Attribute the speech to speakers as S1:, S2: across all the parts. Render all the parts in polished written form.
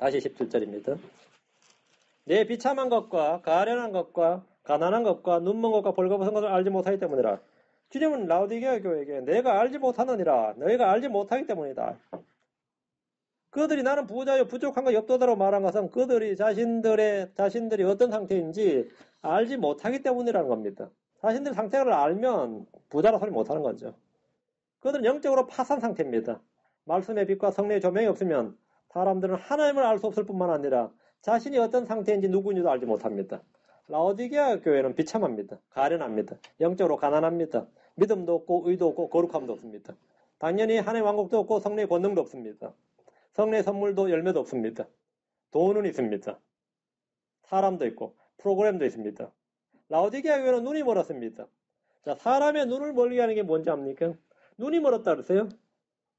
S1: 다시 17절입니다. 내 비참한 것과 가련한 것과 가난한 것과 눈먼 것과 벌거벗은 것을 알지 못하기 때문이라. 주님은 라오디게아 교회에게 내가 알지 못하느니라. 너희가 알지 못하기 때문이다. 그들이 나는 부자요 부족한 거 엽도다로 말한 것은 그들이 자신들이 어떤 상태인지 알지 못하기 때문이라는 겁니다. 자신들 상태를 알면 부자라 소리 못하는 거죠. 그들은 영적으로 파산 상태입니다. 말씀의 빛과 성령의 조명이 없으면 사람들은 하나님을 알 수 없을 뿐만 아니라 자신이 어떤 상태인지 누구인지도 알지 못합니다. 라오디게아 교회는 비참합니다. 가련합니다. 영적으로 가난합니다. 믿음도 없고 의도 없고 거룩함도 없습니다. 당연히 하나님의 왕국도 없고 성령의 권능도 없습니다. 성령의 선물도 열매도 없습니다. 돈은 있습니다. 사람도 있고 프로그램도 있습니다. 라오디게아 교회는 눈이 멀었습니다. 자, 사람의 눈을 멀게 하는 게 뭔지 압니까? 눈이 멀었다 그러세요?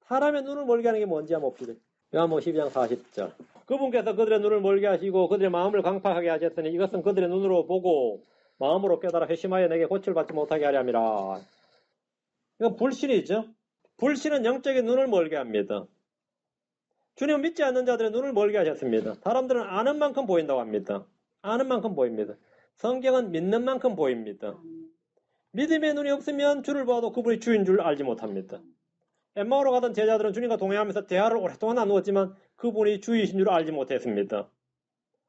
S1: 사람의 눈을 멀게 하는 게 뭔지 한번 봅시다. 요한복음 12장 40절. 그분께서 그들의 눈을 멀게 하시고 그들의 마음을 강팍하게 하셨으니 이것은 그들의 눈으로 보고 마음으로 깨달아 회심하여 내게 고침을 받지 못하게 하려 함이라. 이건 불신이죠. 불신은 영적인 눈을 멀게 합니다. 주님은 믿지 않는 자들의 눈을 멀게 하셨습니다. 사람들은 아는 만큼 보인다고 합니다. 아는 만큼 보입니다. 성경은 믿는 만큼 보입니다. 믿음의 눈이 없으면 주를 봐도 그분이 주인 줄 알지 못합니다. 엠마오로 가던 제자들은 주님과 동행하면서 대화를 오랫동안 나누었지만 그분이 주이신 줄 알지 못했습니다.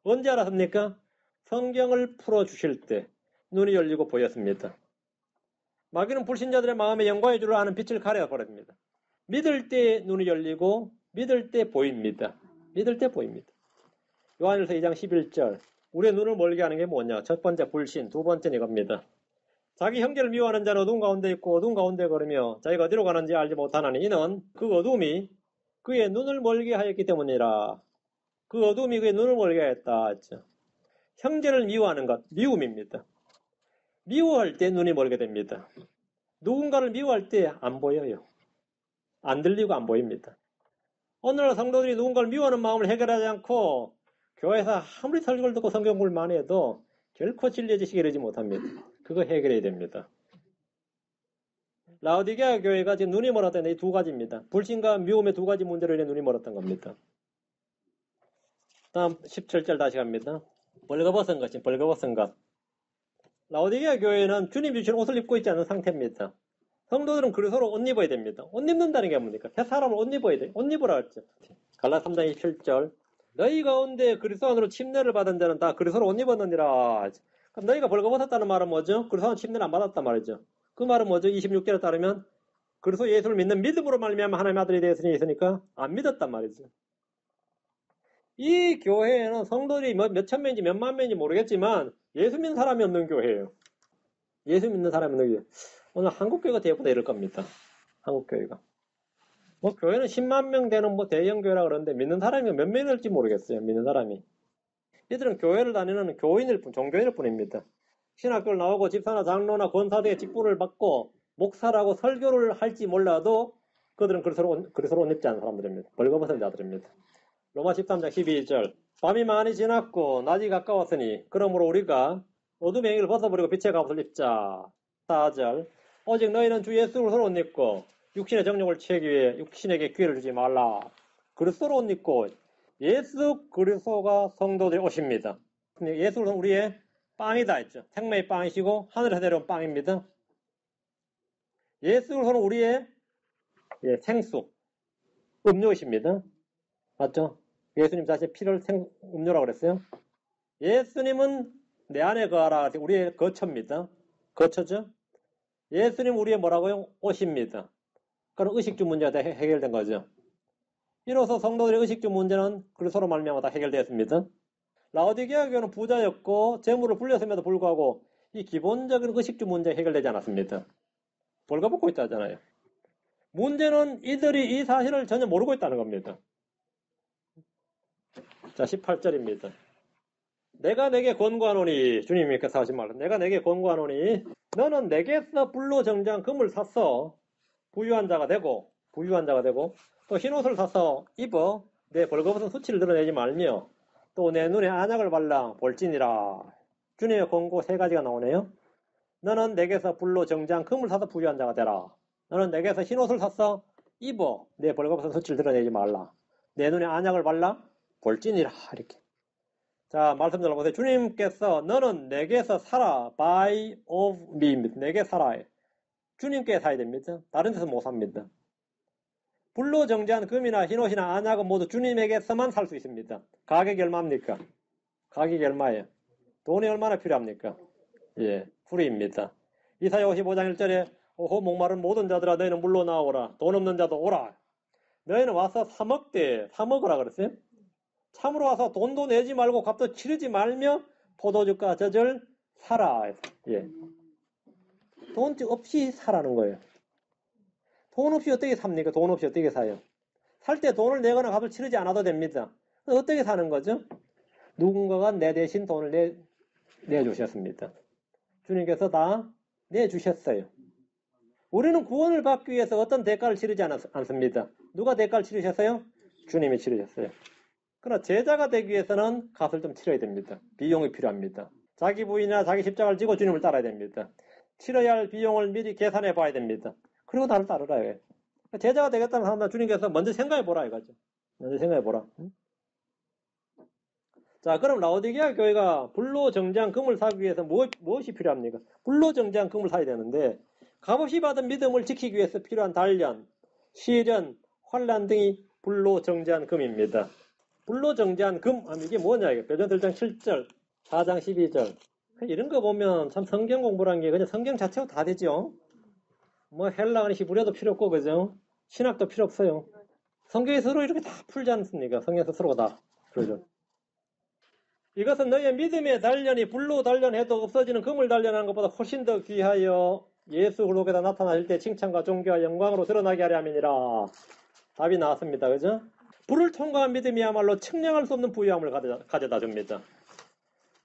S1: 언제 알았습니까? 성경을 풀어주실 때 눈이 열리고 보였습니다. 마귀는 불신자들의 마음의 영광의 줄을 아는 빛을 가려버립니다. 믿을 때 눈이 열리고 믿을 때 보입니다. 믿을 때 보입니다. 요한일서 2장 11절. 우리의 눈을 멀게 하는 게 뭐냐? 첫 번째 불신, 두 번째는 이겁니다. 자기 형제를 미워하는 자는 어두운 가운데 있고 어두운 가운데 걸으며 자기가 어디로 가는지 알지 못하나니 이는 그 어둠이 그의 눈을 멀게 하였기 때문이라. 그 어둠이 그의 눈을 멀게 하였다 했죠. 형제를 미워하는 것, 미움입니다. 미워할 때 눈이 멀게 됩니다. 누군가를 미워할 때 안 보여요. 안 들리고 안 보입니다. 오늘날 성도들이 누군가를 미워하는 마음을 해결하지 않고 교회에서 아무리 설교를 듣고 성경 공부를 많이 해도 결코 진리의 지식에 이르지 못합니다. 그거 해결해야 됩니다. 라오디게아 교회가 지금 눈이 멀었던 이 두 가지입니다. 불신과 미움의 두 가지 문제로 인해 눈이 멀었던 겁니다. 다음 17절 다시 갑니다. 벌거벗은 것이 벌거벗은 것. 라오디게아 교회는 주님 주신 옷을 입고 있지 않은 상태입니다. 성도들은 그리스도로 옷 입어야 됩니다. 옷 입는다는 게 뭡니까? 새 사람을 옷 입어야 돼. 옷 입으라 했죠. 갈라디아 3장 27절. 너희 가운데 그리스도 안으로 침례를 받은 자는 다 그리스도로 옷 입었느니라. 그럼 너희가 벌거벗었다는 말은 뭐죠? 그리스도 안으로 침례를 안 받았단 말이죠. 그 말은 뭐죠? 26절에 따르면 그리스도 예수를 믿는 믿음으로 말미암아 하나님의 아들이 되었으니 있으니까 안 믿었단 말이죠. 이 교회에는 성도들이 몇천 명인지 몇만 명인지 모르겠지만 예수 믿는 사람이 없는 교회예요. 예수 믿는 사람이 없는 교회. 오늘 한국교회가 대부분 이럴 겁니다. 한국교회가. 뭐 교회는 10만 명 되는 뭐 대형교회라 그러는데 믿는 사람이 몇 명이 될지 모르겠어요. 믿는 사람이. 이들은 교회를 다니는 교인일 뿐, 종교인일 뿐입니다. 신학교를 나오고 집사나 장로나 권사대의 직분을 받고 목사라고 설교를 할지 몰라도 그들은 그리스도로 옷 입지 않은 사람들입니다. 벌거벗은 자들입니다. 로마 13장 12절. 밤이 많이 지났고 낮이 가까웠으니 그러므로 우리가 어둠의 행위를 벗어버리고 빛의 갑옷을 입자. 4절. 오직 너희는 주 예수로 옷 입고 육신의 정욕을 채우기 위해 육신에게 기회를 주지 말라. 그리스도로 옷 입고 예수 그리스도가 성도들의 옷입니다. 예수는 우리의 빵이다 했죠. 생명의 빵이시고 하늘에서 내려온 빵입니다. 예수는 우리의 생수, 음료이십니다. 맞죠? 예수님 자신의 피를 음료라고 그랬어요. 예수님은 내 안에 거하라. 우리의 거처입니다. 거처죠? 예수님 우리의 뭐라고요? 옷입니다. 그럼 의식주 문제가 다 해결된 거죠. 이로써 성도들의 의식주 문제는 그리스도로 말미암아 다 해결되었습니다. 라오디게아 교회는 부자였고 재물을 불렸음에도 불구하고 이 기본적인 의식주 문제 해결되지 않았습니다. 벌거벗고 있다잖아요. 문제는 이들이 이 사실을 전혀 모르고 있다는 겁니다. 자, 18절입니다. 내가 내게 권고하노니, 주님께서 하신 말, 내가 내게 권고하노니 너는 내게서 불로 정장 금을 사서 부유한 자가 되고 또 흰옷을 사서 입어 내 벌거벗은 수치를 드러내지 말며 또 내 눈에 안약을 발라 볼지니라. 주님의 권고 세 가지가 나오네요. 너는 내게서 불로 정장 금을 사서 부유한 자가 되라. 너는 내게서 흰옷을 사서 입어 내 벌거벗은 수치를 드러내지 말라. 내 눈에 안약을 발라 볼지니라 이렇게. 자, 말씀 들어보세요. 주님께서 너는 내게서 살아. by of me. 내게 살아. 주님께 사야 됩니다. 다른 데서 못 삽니다. 불로 정제한 금이나 흰옷이나 안약은 모두 주님에게서만 살 수 있습니다. 가격이 얼마입니까? 가격이 얼마예요? 돈이 얼마나 필요합니까? 예, 불이입니다. 이사야 55장 1절에 오호 목마른 모든 자들아 너희는 물로 나오라. 돈 없는 자도 오라. 너희는 와서 사 먹으라 그랬어요. 참으로 와서 돈도 내지 말고 값도 치르지 말며 포도주가 저절 사라. 예. 돈 없이 사라는 거예요. 돈 없이 어떻게 삽니까? 돈 없이 어떻게 사요? 살 때 돈을 내거나 값을 치르지 않아도 됩니다. 어떻게 사는 거죠? 누군가가 내 대신 돈을 내주셨습니다. 주님께서 다 내주셨어요. 우리는 구원을 받기 위해서 어떤 대가를 치르지 않습니다. 누가 대가를 치르셨어요? 주님이 치르셨어요. 그러나 제자가 되기 위해서는 값을 좀 치러야 됩니다. 비용이 필요합니다. 자기 부인이나 자기 십자가를 지고 주님을 따라야 됩니다. 치러야 할 비용을 미리 계산해 봐야 됩니다. 그리고 나를 따르라. 해. 제자가 되겠다는 사람은 주님께서 먼저 생각해 보라 이거죠. 먼저 생각해 보라. 자, 그럼 라오디게아 교회가 불로 정제한 금을 사기 위해서 무엇이 필요합니까? 불로 정제한 금을 사야 되는데 값없이 받은 믿음을 지키기 위해서 필요한 단련, 시련, 환란 등이 불로 정제한 금입니다. 불로 정제한 금 하면 이게 뭐냐 이게 베드로 1장 7절, 4장 12절 이런 거 보면 참 성경 공부라는 게 그냥 성경 자체로 다 되죠. 뭐 헬라어나 히브리어도 필요 없고 그죠? 신학도 필요 없어요. 성경이 서로 이렇게 다 풀지 않습니까? 성경에서 서로가 다 그러죠. 이것은 너희의 믿음의 단련이 불로 단련해도 없어지는 금을 단련하는 것보다 훨씬 더 귀하여 예수 그리스도께서 나타나실 때 칭찬과 존귀와 영광으로 드러나게 하려 함이니라. 답이 나왔습니다. 그죠? 불을 통과한 믿음이야말로 측량할 수 없는 부유함을 가져다 줍니다.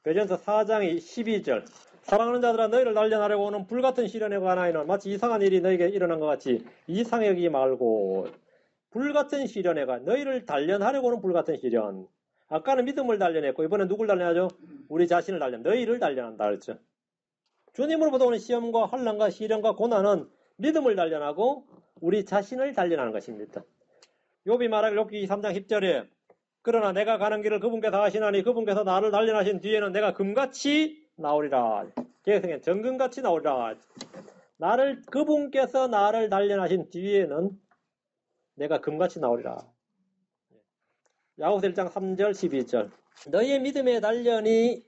S1: 베드로전서 4장 12절 사랑하는 자들아 너희를 단련하려고 오는 불같은 시련에 관하여는 마치 이상한 일이 너희에게 일어난 것 같이 이상히 여기지 말고 불같은 시련에 관하 너희를 단련하려고 오는 불같은 시련 아까는 믿음을 단련했고 이번엔 누굴 단련하죠? 우리 자신을 너희를 단련한다 그랬죠. 주님으로부터 오는 시험과 환난과 시련과 고난은 믿음을 단련하고 우리 자신을 단련하는 것입니다. 욥이 말하길 욥기 3장 10절에 그러나 내가 가는 길을 그분께서 하시나니 그분께서 나를 단련하신 뒤에는 내가 금같이 나오리라. 개성에 정금같이 나오리라. 그분께서 나를 단련하신 뒤에는 내가 금같이 나오리라. 야고보서 1장 3절 12절 너희의 믿음의 단련이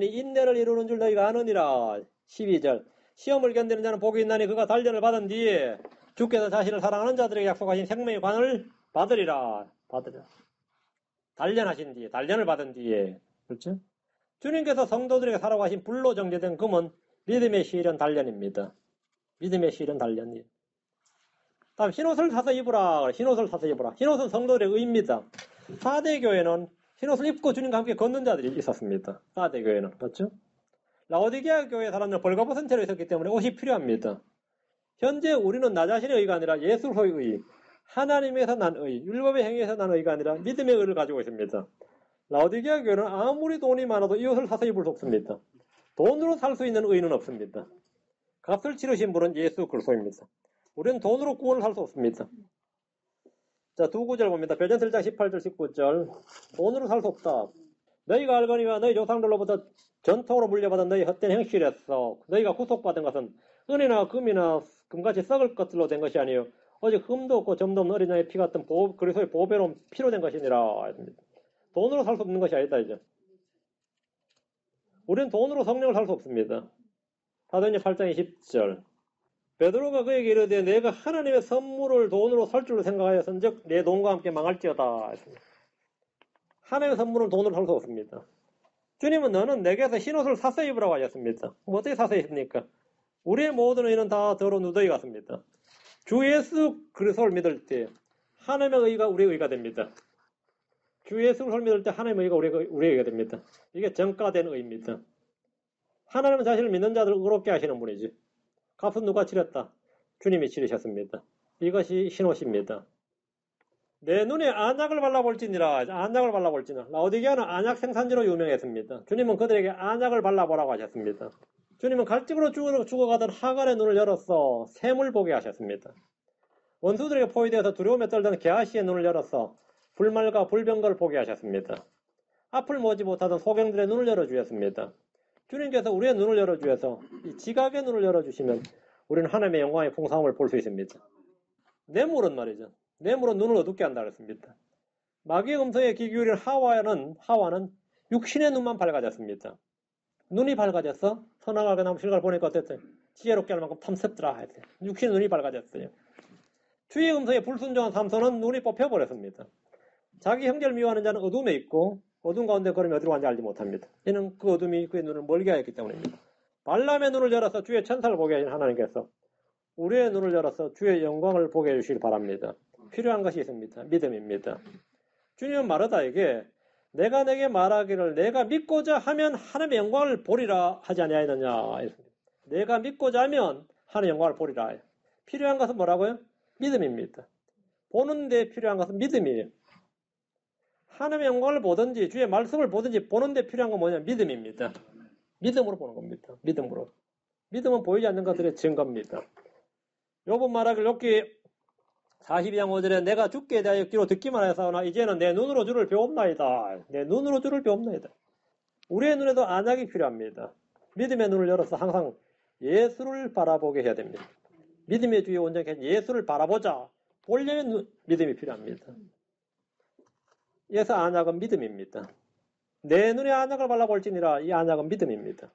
S1: 인내를 이루는 줄 너희가 아느니라. 12절 시험을 견디는 자는 복이 있나니 그가 단련을 받은 뒤에 주께서 자신을 사랑하는 자들에게 약속하신 생명의 관을 받으리라. 단련하신 뒤에 단련을 받은 뒤에 그렇죠? 주님께서 성도들에게 사라고 하신 불로 정제된 금은 믿음의 시련 단련입니다. 믿음의 시련 단련이에요. 다음 흰옷을 사서 입으라. 흰옷은 성도들의 의입니다. 4대 교회는 흰옷을 입고 주님과 함께 걷는 자들이 있었습니다. 4대 교회는 그렇죠? 라오디게아 교회 사람들은 벌거벗은 채로 있었기 때문에 옷이 필요합니다. 현재 우리는 나 자신의 의가 아니라 예수로의 의, 하나님에서 난 의, 율법의 행위에서 난 의가 아니라 믿음의 의를 가지고 있습니다. 라오디게아 교회는 아무리 돈이 많아도 이 옷을 사서 입을 수 없습니다. 돈으로 살 수 있는 의는 없습니다. 값을 치르신 분은 예수 그리스도입니다. 우리는 돈으로 구원을 살 수 없습니다. 자, 두 구절 봅니다. 베드로전서 1장 18절 19절 돈으로 살 수 없다. 너희가 알거니와 너희 조상들로부터 전통으로 물려받은 너희 헛된 행실에서 너희가 구속받은 것은 은이나 금이나 금같이 썩을 것들로 된 것이 아니요 오직 흠도 없고 점도 없는 어린 양의 피 같은 그리스도의 보배로운 피로 된 것이니라. 돈으로 살 수 없는 것이 아니다 이제. 우리는 돈으로 성령을 살 수 없습니다. 사도행전 8장 20절 베드로가 그에게 이르되 내가 하나님의 선물을 돈으로 살 줄로 생각하였은즉 내 돈과 함께 망할지어다. 하나님의 선물은 돈으로 살 수 없습니다. 주님은 너는 내게서 흰옷을 사서 입으라고 하셨습니다. 그럼 어떻게 사서 입습니까? 우리의 모든 의는 다 더러운 누더기 같습니다. 주 예수 그리스도를 믿을 때 하나님의 의가 우리의 의가 됩니다. 주 예수를 믿을 때 하나님의 의가 우리의 의가 됩니다. 이게 정가된 의입니다. 하나님은 자신을 믿는 자들을 의롭게 하시는 분이지. 값은 누가 치렀다? 주님이 치르셨습니다. 이것이 흰옷입니다. 내 눈에 안약을 발라볼지니라. 라오디게아는 안약 생산지로 유명했습니다. 주님은 그들에게 안약을 발라보라고 하셨습니다. 주님은 갈증으로 죽어가던 하갈의 눈을 열어서 샘을 보게 하셨습니다. 원수들에게 포위되어서 두려움에 떨던 게하시의 눈을 열어서 불말과 불병거를 보게 하셨습니다. 앞을 보지 못하던 소경들의 눈을 열어주셨습니다. 주님께서 우리의 눈을 열어주셔서 이 지각의 눈을 열어주시면 우리는 하나님의 영광의 풍성함을 볼 수 있습니다. 뇌물은 말이죠. 뇌물은 눈을 어둡게 한다 그랬습니다. 마귀의 음성에 귀 기울인 하와는 육신의 눈만 밝아졌습니다. 눈이 밝아졌어? 선악과 나무 실과를 보니까 어땠어요? 지혜롭게 할 만큼 탐스럽더라. 육신의 눈이 밝아졌어요. 주의 음성에 불순종한 삼손은 눈이 뽑혀버렸습니다. 자기 형제를 미워하는 자는 어둠에 있고 어둠 가운데 걸으면 어디로 간지 알지 못합니다. 이는 그 어둠이 그의 눈을 멀게 하였기 때문입니다. 발람의 눈을 열어서 주의 천사를 보게 하신 하나님께서 우리의 눈을 열어서 주의 영광을 보게 해주시길 바랍니다. 필요한 것이 있습니다. 믿음입니다. 주님은 마르다에게 내가 내게 말하기를 내가 믿고자 하면 하나님의 영광을 보리라 하지 아니하였느냐 했습니다. 내가 믿고자 하면 하나님의 영광을 보리라. 필요한 것은 뭐라고요? 믿음입니다. 보는데 필요한 것은 믿음이에요. 하나님의 영광을 보든지 주의 말씀을 보든지 보는데 필요한 건 뭐냐? 믿음입니다. 믿음으로 보는 겁니다. 믿음으로. 믿음은 보이지 않는 것들의 증거입니다. 욥은 말하길 욥기 42장 5절에 내가 주께 대하여 귀로 듣기만 하였사오나 이제는 내 눈으로 주를 배옵나이다. 내 눈으로 주를 배옵나이다. 우리의 눈에도 안약이 필요합니다. 믿음의 눈을 열어서 항상 예수를 바라보게 해야 됩니다. 믿음의 주에 온전히 예수를 바라보자. 보려면 믿음이 필요합니다. 그래서 안약은 믿음입니다. 내 눈에 안약을 발라볼지니라 이 안약은 믿음입니다.